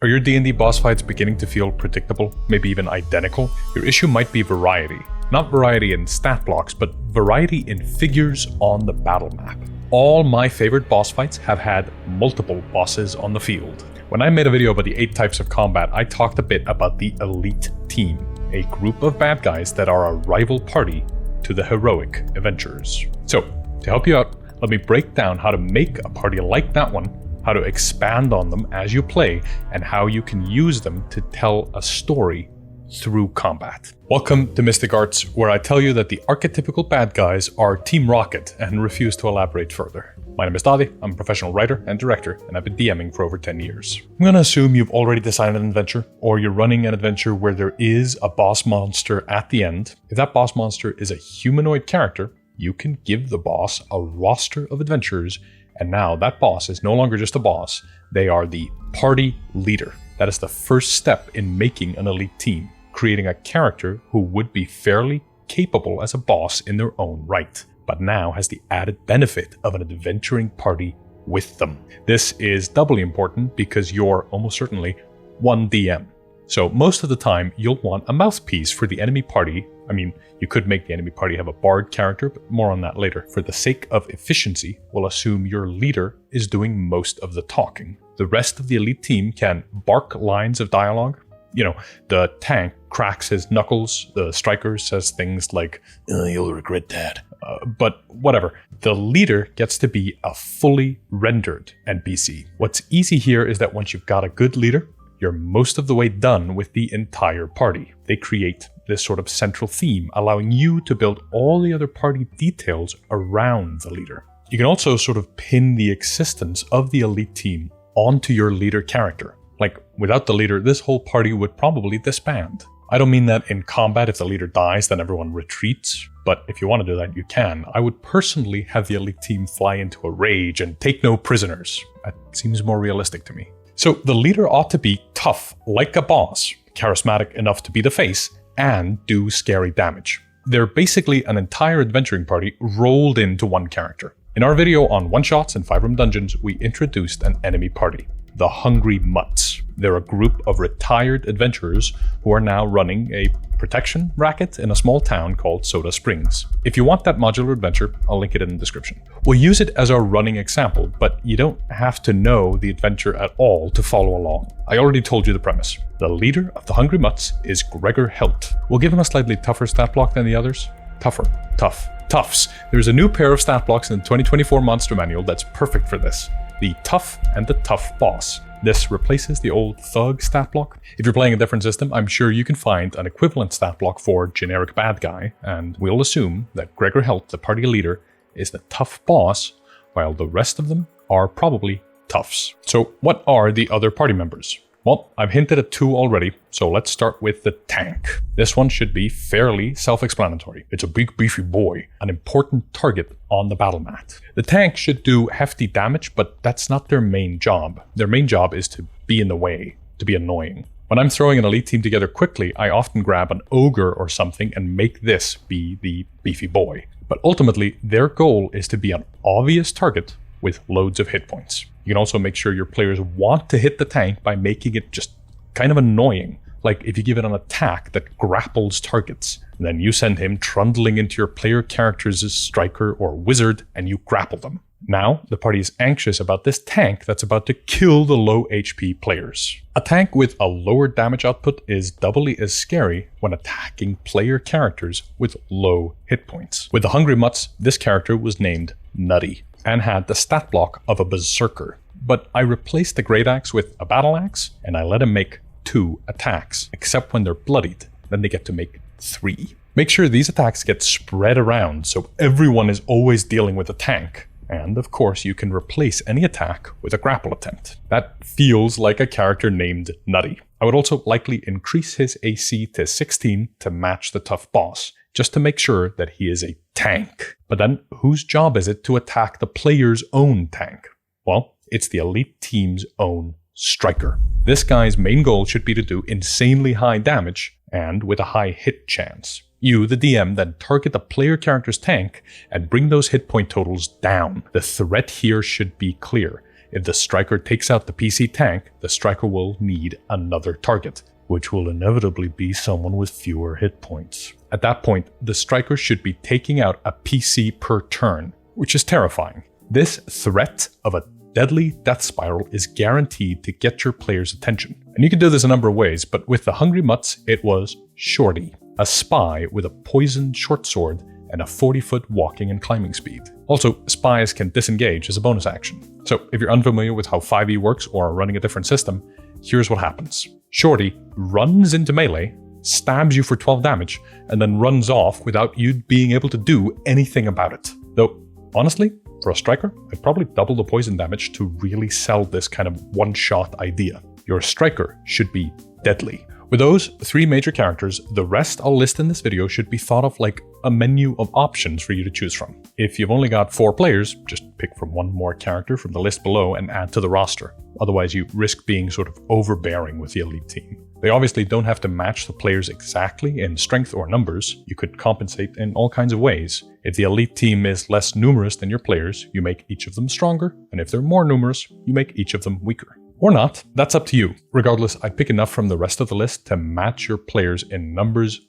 Are your D&D boss fights beginning to feel predictable, maybe even identical? Your issue might be variety. Not variety in stat blocks, but variety in figures on the battle map. All my favorite boss fights have had multiple bosses on the field. When I made a video about the 8 types of combat, I talked a bit about the elite team, a group of bad guys that are a rival party to the heroic adventurers. So, to help you out, let me break down how to make a party like that one, how to expand on them as you play, and how you can use them to tell a story through combat. Welcome to Mystic Arts, where I tell you that the archetypical bad guys are Team Rocket and refuse to elaborate further. My name is Daði, I'm a professional writer and director, and I've been DMing for over 10 years. I'm gonna assume you've already designed an adventure, or you're running an adventure where there is a boss monster at the end. If that boss monster is a humanoid character, you can give the boss a roster of adventurers, and now that boss is no longer just a boss, they are the party leader. That is the first step in making an elite team, creating a character who would be fairly capable as a boss in their own right, but now has the added benefit of an adventuring party with them. This is doubly important because you're almost certainly one DM. So most of the time, you'll want a mouthpiece for the enemy party. I mean, you could make the enemy party have a bard character, but more on that later. For the sake of efficiency, we'll assume your leader is doing most of the talking. The rest of the elite team can bark lines of dialogue. You know, the tank cracks his knuckles, the striker says things like, "You'll regret that." But whatever. The leader gets to be a fully rendered NPC. What's easy here is that once you've got a good leader, you're most of the way done with the entire party. They create this sort of central theme, allowing you to build all the other party details around the leader. You can also sort of pin the existence of the elite team onto your leader character. Like, without the leader, this whole party would probably disband. I don't mean that in combat, if the leader dies, then everyone retreats. But if you want to do that, you can. I would personally have the elite team fly into a rage and take no prisoners. That seems more realistic to me. So the leader ought to be tough, like a boss, charismatic enough to be the face, and do scary damage. They're basically an entire adventuring party rolled into one character. In our video on one-shots and 5-room dungeons, we introduced an enemy party, the Hungry MUTTS. They're a group of retired adventurers who are now running a protection racket in a small town called Soda Springs. If you want that modular adventure, I'll link it in the description. We'll use it as our running example, but you don't have to know the adventure at all to follow along. I already told you the premise. The leader of the Hungry MUTTS is Gregor Helt. We'll give him a slightly tougher stat block than the others. Toughs. There's a new pair of stat blocks in the 2024 Monster Manual that's perfect for this. The Tough and the Tough Boss. This replaces the old Thug stat block. If you're playing a different system, I'm sure you can find an equivalent stat block for generic bad guy, and we'll assume that Gregor Helt, the party leader, is the tough boss, while the rest of them are probably toughs. So what are the other party members? Well, I've hinted at 2 already, so let's start with the tank. This one should be fairly self-explanatory. It's a big beefy boy, an important target on the battle mat. The tank should do hefty damage, but that's not their main job. Their main job is to be in the way, to be annoying. When I'm throwing an elite team together quickly, I often grab an ogre or something and make this be the beefy boy. But ultimately, their goal is to be an obvious target with loads of hit points. You can also make sure your players want to hit the tank by making it just kind of annoying. Like if you give it an attack that grapples targets, and then you send him trundling into your player character's striker or wizard and you grapple them. Now, the party is anxious about this tank that's about to kill the low HP players. A tank with a lower damage output is doubly as scary when attacking player characters with low hit points. With the Hungry MUTTS, this character was named Nutty and had the stat block of a berserker. But I replaced the great axe with a battle axe, and I let him make 2 attacks, except when they're bloodied. Then they get to make 3. Make sure these attacks get spread around so everyone is always dealing with a tank. And of course, you can replace any attack with a grapple attempt. That feels like a character named Nutty. I would also likely increase his AC to 16 to match the tough boss, just to make sure that he is a tank. But then, whose job is it to attack the player's own tank? Well, it's the elite team's own striker. This guy's main goal should be to do insanely high damage and with a high hit chance. You, the DM, then target the player character's tank and bring those hit point totals down. The threat here should be clear. If the striker takes out the PC tank, the striker will need another target, which will inevitably be someone with fewer hit points. At that point, the striker should be taking out a PC per turn, which is terrifying. This threat of a deadly death spiral is guaranteed to get your player's attention. And you can do this a number of ways, but with the Hungry Mutts, it was Shorty, a spy with a poisoned short sword and a 40-foot walking and climbing speed. Also, spies can disengage as a bonus action. So if you're unfamiliar with how 5e works or are running a different system, here's what happens. Shorty runs into melee, stabs you for 12 damage, and then runs off without you being able to do anything about it. Though, honestly, for a striker, I'd probably double the poison damage to really sell this kind of one-shot idea. Your striker should be deadly. With those 3 major characters, the rest I'll list in this video should be thought of like a menu of options for you to choose from. If you've only got 4 players, just pick from one more character from the list below and add to the roster. Otherwise, you risk being sort of overbearing with the elite team. They obviously don't have to match the players exactly in strength or numbers. You could compensate in all kinds of ways. If the elite team is less numerous than your players, you make each of them stronger, and if they're more numerous, you make each of them weaker. Or not, that's up to you. Regardless, I'd pick enough from the rest of the list to match your players in numbers,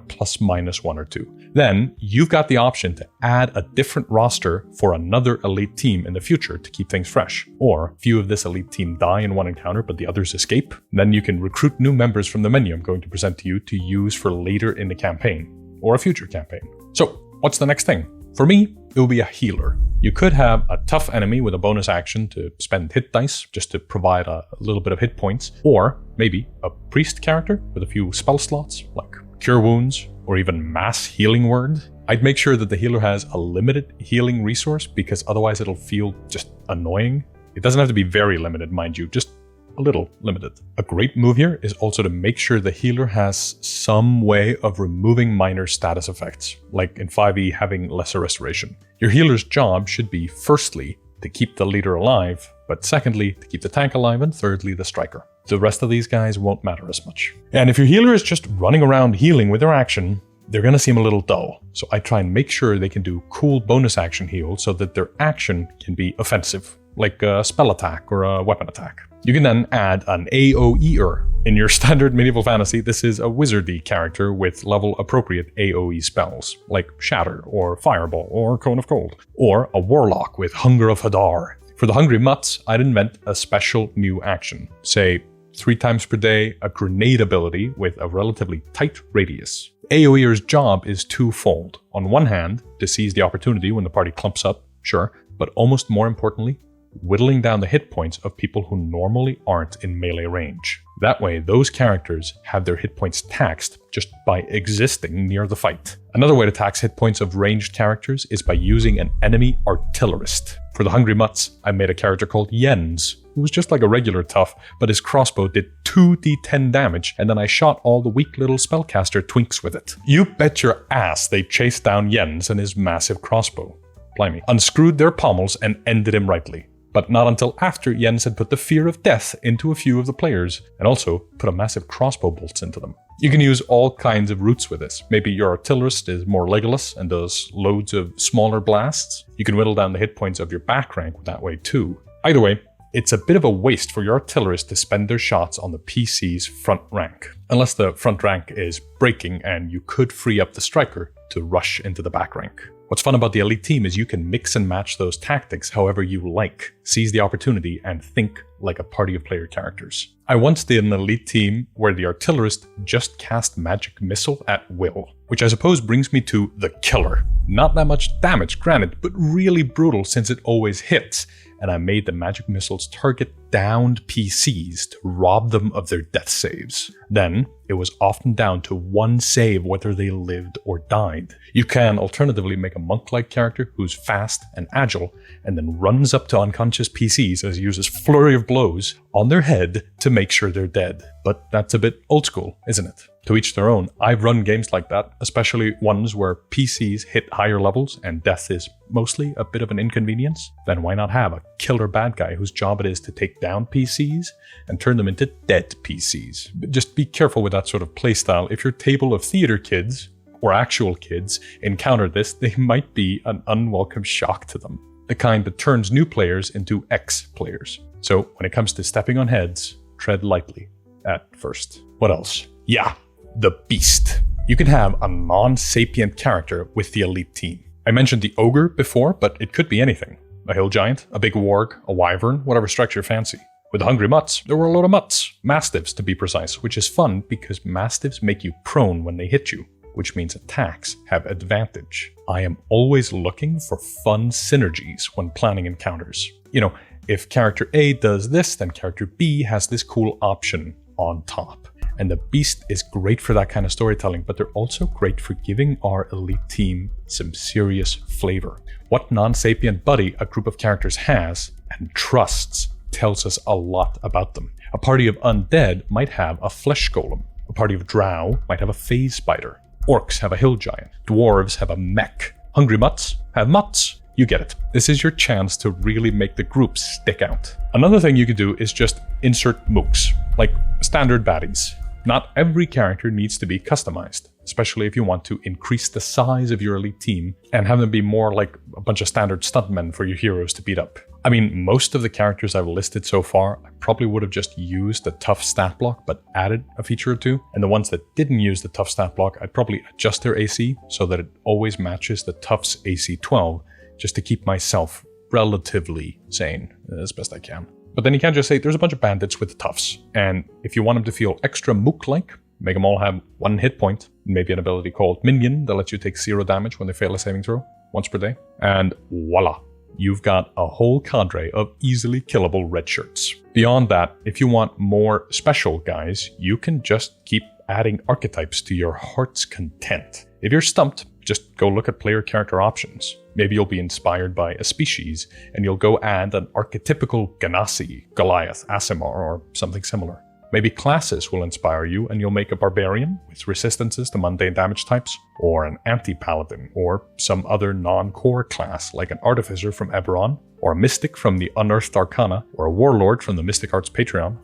plus minus 1 or 2. Then, you've got the option to add a different roster for another elite team in the future to keep things fresh. Or, if few of this elite team die in one encounter but the others escape, then you can recruit new members from the menu I'm going to present to you to use for later in the campaign, or a future campaign. So, what's the next thing? For me, it will be a healer. You could have a tough enemy with a bonus action to spend hit dice just to provide a little bit of hit points, or maybe a priest character with a few spell slots like Cure Wounds or even Mass Healing Word. I'd make sure that the healer has a limited healing resource because otherwise it'll feel just annoying. It doesn't have to be very limited, mind you, just a little limited. A great move here is also to make sure the healer has some way of removing minor status effects, like in 5e having lesser restoration. Your healer's job should be firstly to keep the leader alive, but secondly to keep the tank alive, and thirdly the striker. The rest of these guys won't matter as much. And if your healer is just running around healing with their action, they're going to seem a little dull. So I try and make sure they can do cool bonus action heals so that their action can be offensive, like a spell attack or a weapon attack. You can then add an AOEer. In your standard medieval fantasy, this is a wizardy character with level-appropriate AOE spells, like Shatter, or Fireball, or Cone of Cold, or a warlock with Hunger of Hadar. For the Hungry Mutts, I'd invent a special new action. Say, 3 times per day, a grenade ability with a relatively tight radius. AOEer's job is twofold. On one hand, to seize the opportunity when the party clumps up, sure, but almost more importantly, whittling down the hit points of people who normally aren't in melee range. That way, those characters have their hit points taxed just by existing near the fight. Another way to tax hit points of ranged characters is by using an enemy Artillerist. For the Hungry Mutts, I made a character called Jens, who was just like a regular tough, but his crossbow did 2d10 damage, and then I shot all the weak little spellcaster twinks with it. You bet your ass they chased down Jens and his massive crossbow. Blimey. Unscrewed their pommels and ended him rightly. But not until after Jens had put the fear of death into a few of the players, and also put a massive crossbow bolts into them. You can use all kinds of routes with this. Maybe your Artillerist is more Legolas and does loads of smaller blasts. You can whittle down the hit points of your back rank that way too. Either way, it's a bit of a waste for your Artillerist to spend their shots on the PC's front rank. Unless the front rank is breaking and you could free up the striker to rush into the back rank. What's fun about the elite team is you can mix and match those tactics however you like, seize the opportunity, and think like a party of player characters. I once did an elite team where the Artillerist just cast magic missile at will, which I suppose brings me to the killer. Not that much damage, granted, but really brutal since it always hits, and I made the magic missiles target downed PCs to rob them of their death saves. Then, it was often down to one save whether they lived or died. You can alternatively make a monk-like character who's fast and agile, and then runs up to unconscious PCs as he uses flurry of blows on their head to make sure they're dead. But that's a bit old school, isn't it? To each their own. I've run games like that, especially ones where PCs hit higher levels and death is mostly a bit of an inconvenience. Then why not have a killer bad guy whose job it is to take down PCs and turn them into dead PCs? But just be careful with that sort of playstyle. If your table of theater kids, or actual kids, encounter this, they might be an unwelcome shock to them. the kind that turns new players into ex-players. So when it comes to stepping on heads, tread lightly at first. What else? Yeah, the Beast. You can have a non-sapient character with the elite team. I mentioned the Ogre before, but it could be anything. A hill giant, a big warg, a wyvern, whatever strikes your fancy. With the Hungry MUTTS, there were a lot of MUTTS, mastiffs to be precise, which is fun because mastiffs make you prone when they hit you, which means attacks have advantage. I am always looking for fun synergies when planning encounters. You know, if character A does this, then character B has this cool option on top. And the Beast is great for that kind of storytelling, but they're also great for giving our elite team some serious flavor. What non-sapient buddy a group of characters has and trusts tells us a lot about them. A party of undead might have a flesh golem. A party of drow might have a phase spider. Orcs have a hill giant. Dwarves have a mech. Hungry MUTTS have MUTTS. You get it. This is your chance to really make the group stick out. Another thing you could do is just insert mooks, like standard baddies. Not every character needs to be customized, especially if you want to increase the size of your elite team and have them be more like a bunch of standard stuntmen for your heroes to beat up. I mean, most of the characters I've listed so far, I probably would have just used the tough stat block, but added a feature or two. And the ones that didn't use the tough stat block, I'd probably adjust their AC so that it always matches the tough's AC 12, just to keep myself relatively sane as best I can. But then you can't just say, there's a bunch of bandits with the toughs. And if you want them to feel extra mook-like, make them all have 1 hit point, maybe an ability called Minion that lets you take 0 damage when they fail a saving throw, once per day. And voila, you've got a whole cadre of easily killable red shirts. Beyond that, if you want more special guys, you can just keep adding archetypes to your heart's content. If you're stumped, just go look at player character options. Maybe you'll be inspired by a species, and you'll go add an archetypical Ganassi, Goliath, Aasimar, or something similar. Maybe classes will inspire you, and you'll make a barbarian with resistances to mundane damage types, or an anti-paladin, or some other non-core class like an artificer from Eberron, or a mystic from the Unearthed Arcana, or a warlord from the Mystic Arts Patreon.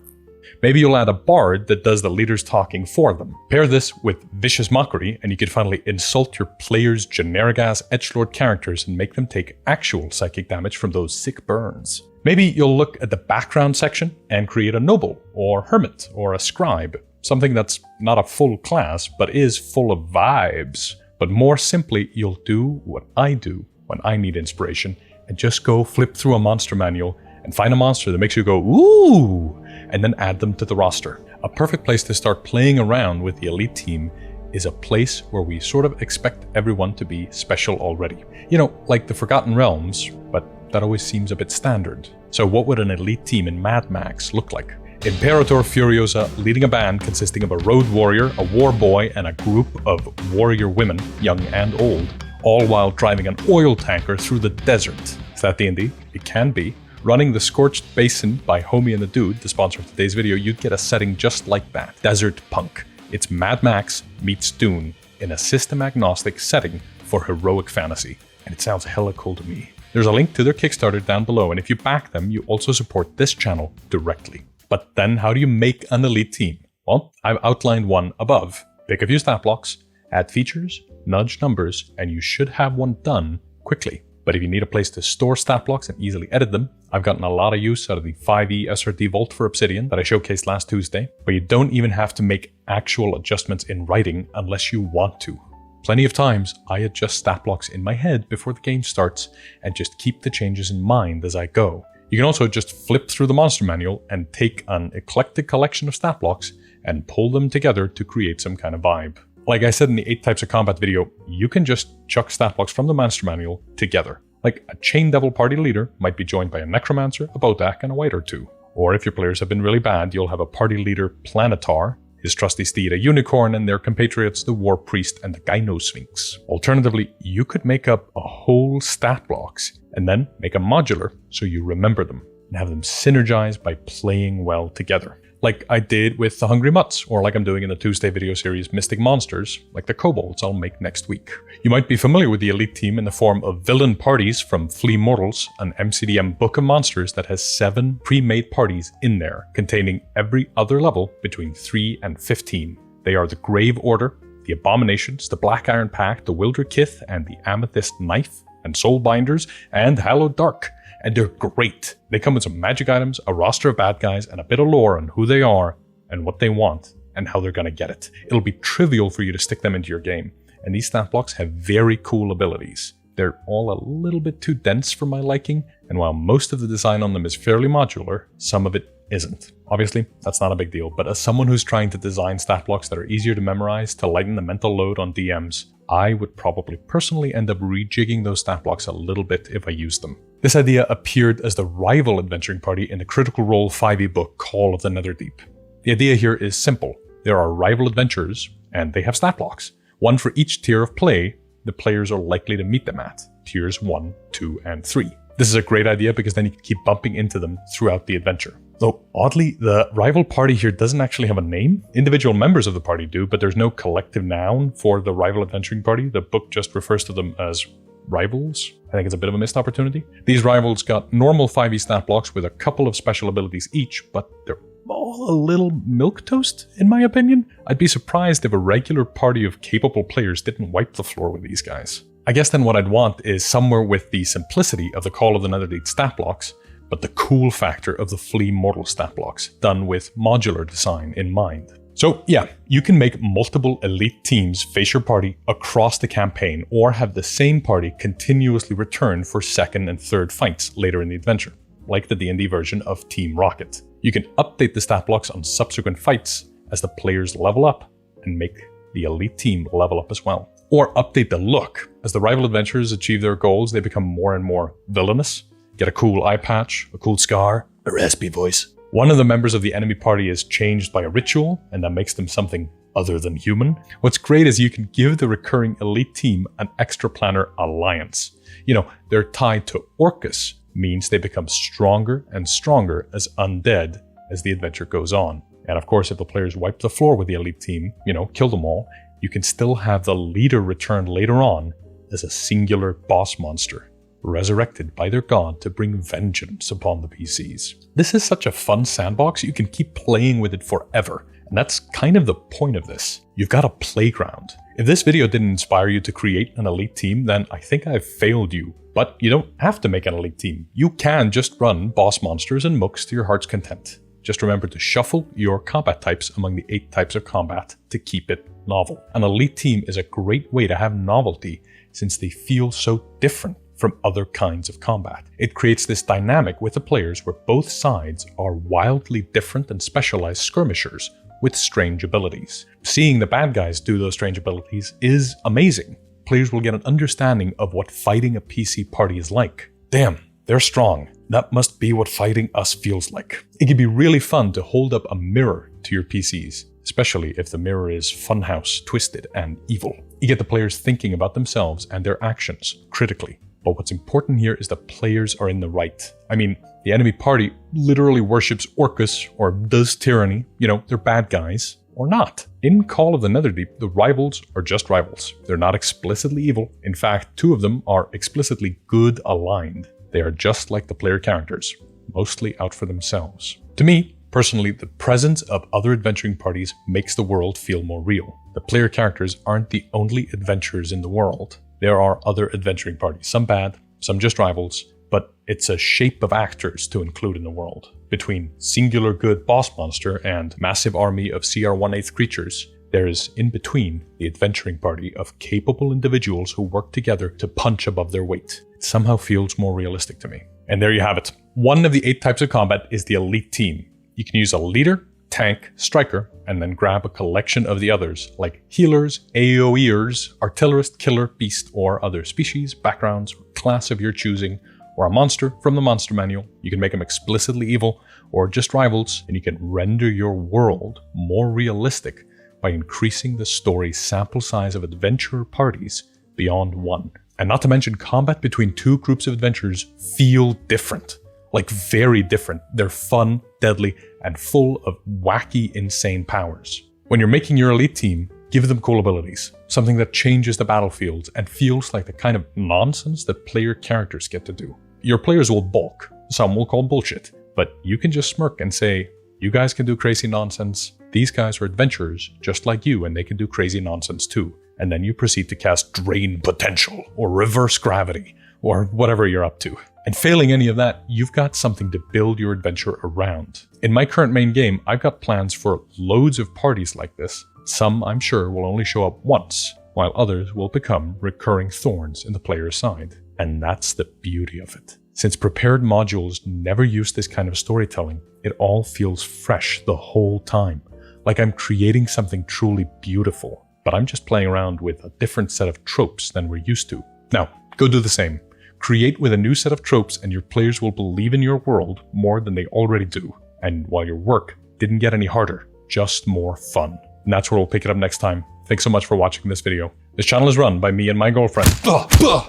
Maybe you'll add a bard that does the leader's talking for them. Pair this with Vicious Mockery, and you can finally insult your players' generic-ass edgelord characters and make them take actual psychic damage from those sick burns. Maybe you'll look at the background section and create a noble, or hermit, or a scribe. Something that's not a full class, but is full of vibes. But more simply, you'll do what I do when I need inspiration, and just go flip through a monster manual and find a monster that makes you go, ooh, and then add them to the roster. A perfect place to start playing around with the elite team is a place where we sort of expect everyone to be special already. You know, like the Forgotten Realms, but that always seems a bit standard. So what would an elite team in Mad Max look like? Imperator Furiosa leading a band consisting of a road warrior, a war boy, and a group of warrior women, young and old, all while driving an oil tanker through the desert. Is that D&D? It can be. Running the Scorched Basin by Homie and the Dude, the sponsor of today's video, you'd get a setting just like that. Desert Punk. It's Mad Max meets Dune in a system-agnostic setting for heroic fantasy. And it sounds hella cool to me. There's a link to their Kickstarter down below, and if you back them, you also support this channel directly. But then how do you make an elite team? Well, I've outlined one above. Pick a few stat blocks, add features, nudge numbers, and you should have one done quickly. But if you need a place to store stat blocks and easily edit them, I've gotten a lot of use out of the 5e SRD Vault for Obsidian that I showcased last Tuesday, but you don't even have to make actual adjustments in writing unless you want to. Plenty of times, I adjust stat blocks in my head before the game starts and just keep the changes in mind as I go. You can also just flip through the monster manual and take an eclectic collection of stat blocks and pull them together to create some kind of vibe. Like I said in the 8 types of combat video, you can just chuck stat blocks from the monster manual together. Like a Chain Devil party leader might be joined by a Necromancer, a Bodak, and a Wight or two. Or if your players have been really bad, you'll have a party leader Planetar, his trusty steed a Unicorn, and their compatriots the War Priest and the Gynosphinx. Alternatively, you could make up a whole stat blocks and then make a modular so you remember them and have them synergize by playing well together. Like I did with the Hungry MUTTS, or like I'm doing in the Tuesday video series Mystic Monsters, like the kobolds I'll make next week. You might be familiar with the elite team in the form of Villain Parties from Flea Mortals, an MCDM book of monsters that has 7 pre-made parties in there, containing every other level between 3 and 15. They are the Grave Order, the Abominations, the Black Iron Pact, the Wildrakith, and the Amethyst Knife. and Soulbinders, and Hallowed Dark. And they're great. They come with some magic items, a roster of bad guys, and a bit of lore on who they are and what they want and how they're gonna get it. It'll be trivial for you to stick them into your game. And these stat blocks have very cool abilities. They're all a little bit too dense for my liking, and while most of the design on them is fairly modular, some of it isn't. Obviously, that's not a big deal, but as someone who's trying to design stat blocks that are easier to memorize to lighten the mental load on DMs, I would probably personally end up rejigging those stat blocks a little bit if I used them. This idea appeared as the rival adventuring party in the Critical Role 5e book Call of the Netherdeep. The idea here is simple. There are rival adventurers, and they have stat blocks. One for each tier of play the players are likely to meet them at, tiers 1, 2, and 3. This is a great idea because then you can keep bumping into them throughout the adventure. Though, oddly, the rival party here doesn't actually have a name. Individual members of the party do, but there's no collective noun for the rival adventuring party. The book just refers to them as rivals. I think it's a bit of a missed opportunity. These rivals got normal 5e stat blocks with a couple of special abilities each, but they're all a little milquetoast, in my opinion. I'd be surprised if a regular party of capable players didn't wipe the floor with these guys. I guess then what I'd want is somewhere with the simplicity of the Call of the Netherdeep stat blocks, but the cool factor of the Flea Mortal stat blocks, done with modular design in mind. So yeah, you can make multiple elite teams face your party across the campaign, or have the same party continuously return for second and third fights later in the adventure, like the D&D version of Team Rocket. You can update the stat blocks on subsequent fights as the players level up and make the elite team level up as well. Or update the look. As the rival adventurers achieve their goals, they become more and more villainous. Get a cool eye patch, a cool scar, a raspy voice. One of the members of the enemy party is changed by a ritual, and that makes them something other than human. What's great is you can give the recurring elite team an extra planar alliance. You know, they're tied to Orcus, means they become stronger and stronger as undead as the adventure goes on. And of course, if the players wipe the floor with the elite team, kill them all, you can still have the leader return later on as a singular boss monster, resurrected by their god to bring vengeance upon the PCs. This is such a fun sandbox, you can keep playing with it forever. And that's kind of the point of this. You've got a playground. If this video didn't inspire you to create an elite team, then I think I've failed you. But you don't have to make an elite team. You can just run boss monsters and mooks to your heart's content. Just remember to shuffle your combat types among the 8 types of combat to keep it novel. An elite team is a great way to have novelty since they feel so different from other kinds of combat. It creates this dynamic with the players where both sides are wildly different and specialized skirmishers with strange abilities. Seeing the bad guys do those strange abilities is amazing. Players will get an understanding of what fighting a PC party is like. Damn, they're strong. That must be what fighting us feels like. It can be really fun to hold up a mirror to your PCs, especially if the mirror is funhouse, twisted, and evil. You get the players thinking about themselves and their actions critically. But what's important here is the players are in the right. I mean, the enemy party literally worships Orcus or does tyranny. They're bad guys. Or not. In Call of the Netherdeep, the rivals are just rivals. They're not explicitly evil. In fact, 2 of them are explicitly good aligned. They are just like the player characters, mostly out for themselves. To me, personally, the presence of other adventuring parties makes the world feel more real. The player characters aren't the only adventurers in the world. There are other adventuring parties, some bad, some just rivals, but it's a shape of actors to include in the world. Between singular good boss monster and massive army of CR 1/8 creatures, there is in between the adventuring party of capable individuals who work together to punch above their weight. It somehow feels more realistic to me. And there you have it. One of the 8 types of combat is the elite team. You can use a leader, tank, striker, and then grab a collection of the others, like healers, AOEers, artillerist, killer, beast, or other species, backgrounds, or class of your choosing, or a monster from the monster manual. You can make them explicitly evil, or just rivals, and you can render your world more realistic by increasing the story sample size of adventurer parties beyond 1. And not to mention, combat between 2 groups of adventurers feel different. Like very different. They're fun, deadly, and full of wacky, insane powers. When you're making your elite team, give them cool abilities. Something that changes the battlefield and feels like the kind of nonsense that player characters get to do. Your players will balk. Some will call bullshit. But you can just smirk and say, you guys can do crazy nonsense. These guys are adventurers just like you, and they can do crazy nonsense too. And then you proceed to cast Drain Potential, or Reverse Gravity, or whatever you're up to. And failing any of that, you've got something to build your adventure around. In my current main game, I've got plans for loads of parties like this. Some, I'm sure, will only show up once, while others will become recurring thorns in the player's side. And that's the beauty of it. Since prepared modules never use this kind of storytelling, it all feels fresh the whole time, like I'm creating something truly beautiful, but I'm just playing around with a different set of tropes than we're used to. Now, go do the same. Create with a new set of tropes and your players will believe in your world more than they already do. And while your work didn't get any harder, just more fun. And that's where we'll pick it up next time. Thanks so much for watching this video. This channel is run by me and my girlfriend.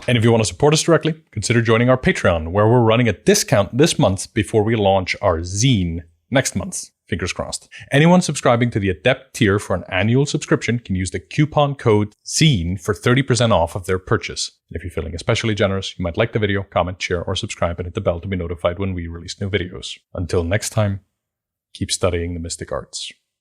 And if you want to support us directly, consider joining our Patreon, where we're running a discount this month before we launch our zine next month. Fingers crossed. Anyone subscribing to the Adept tier for an annual subscription can use the coupon code ZINE for 30% off of their purchase. And if you're feeling especially generous, you might like the video, comment, share, or subscribe and hit the bell to be notified when we release new videos. Until next time, keep studying the mystic arts.